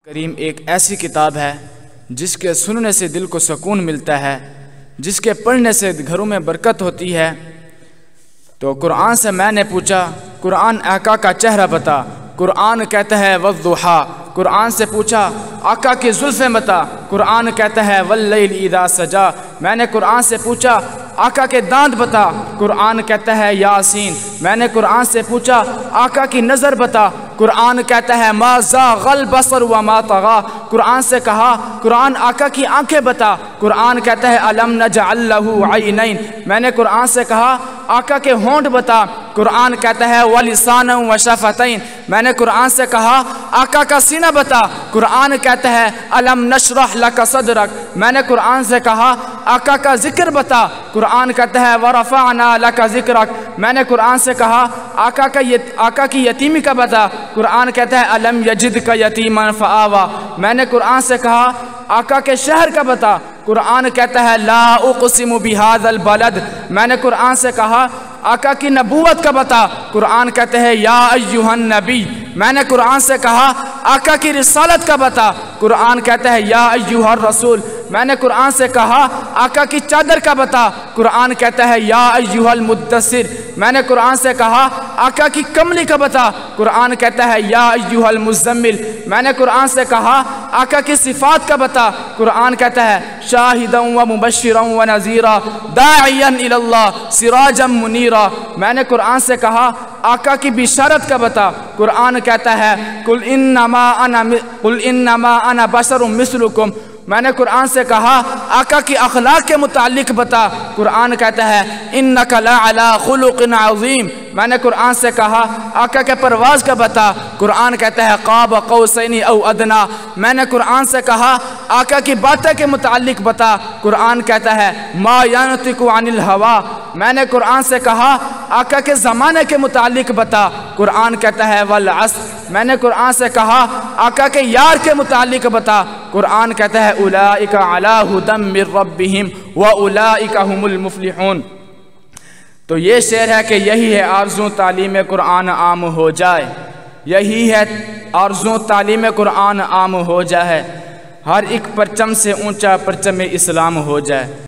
کریم ایک ایسی کتاب ہے جس کے سننے سے دل کو سکون ملتا ہے، جس کے پڑھنے سے گھروں میں برکت ہوتی ہے۔ تو قرآن سے میں نے پوچھا، قرآن آقا کا چہرہ بتا۔ قرآن کہتا ہے والضحیٰ۔ قرآن سے پوچھا آقا کی زلفیں بتا۔ قرآن کہتا ہے واللیل اذا سجا۔ میں نے قرآن سے پوچھا آقا کے دانت بتا۔ قرآن کہتا ہے یاسین۔ میں نے قرآن سے پوچھا آقا کی نظر بتا۔ قرآن کہتا ہے ما زاغ البصر وما طغى۔ قرآن سے کہا قرآن آقا کی آنکھیں بتا۔ قرآن کہتا ہے الم نجعل له عینین۔ میں نے قرآن سے کہا آقا کے ہونٹ بتا۔ قرآن کہتا ہے ولسانا وشفتین۔ میں نے قرآن سے کہا آقا کا سینہ بتا۔ قرآن کہتا ہے الم نشرح لک صدرک۔ میں نے قرآن سے کہا آقا کا ذکر بتا۔ قرآن کہتا ہے ورفعنا لک ذکرک۔ میں نے قرآن سے کہا آقا کی یتیمی کا بتا۔ قرآن کہتا ہے الم یجدک یتیما فآوی۔ میں نے قرآن سے کہا آقا کے شہر کا بتا۔ قرآن کہتا ہے لا اقسم بہذا البلد۔ میں نے قرآن سے کہا آقا کی نبوت کا بتا۔ قرآن کہتے ہیں یا ایھا النبی۔ میں نے قرآن سے کہا آقا کی رسالت کا بتا۔ قرآن کہتا ہے یا ایھا الرسول۔ میں نے قرآن سے کہا آقا کی چادر کا بتا۔ قرآن کہتا ہے یا ایھا المدثر۔ میں نے قرآن سے کہا آقا کی کملی کا بتا۔ قرآن کہتا ہے یا ایھا المزمل۔ میں نے قرآن سے کہا آقا کی صفات کا بتا۔ قرآن کہتا ہے شاہدا ومبشرا ونذیرا داعیا الی اللہ سراجا منیرا۔ میں نے قرآن سے کہا آقا کی بشارت کا بتا۔ قرآن کہتا ہے قل انما انا بشر مثلکم۔ میں نے قرآن سے کہا آقا کی اخلاق کے متعلق بتا۔ قرآن کہتا ہے انک لعلی خلق عظیم۔ میں نے قرآن سے کہا آقا کے پرواز کا بتا۔ قرآن کہتا ہے قاب قوسین او ادنی۔ میں نے قرآن سے کہا آقا کی باتیں کے متعلق بتا۔ قرآن کہتا ہے ما ینطق عن الہوی۔ میں نے قرآن سے کہا آقا کے زمانے کے متعلق بتا۔ قرآن کہتا ہے والعصر۔ میں نے قرآن سے کہا آقا کے یار کے متعلق بتا۔ قرآن کہتا ہے اولئک علی ھدی من ربہم واولئک ھم المفلحون۔ تو یہ شعر ہے کہ یہی ہے آرزو تعلیم قرآن عام ہو جائے، یہی ہے آرزو تعلیم قرآن عام ہو جائے، ہر ایک پرچم سے اونچا پرچم اسلام ہو جائے۔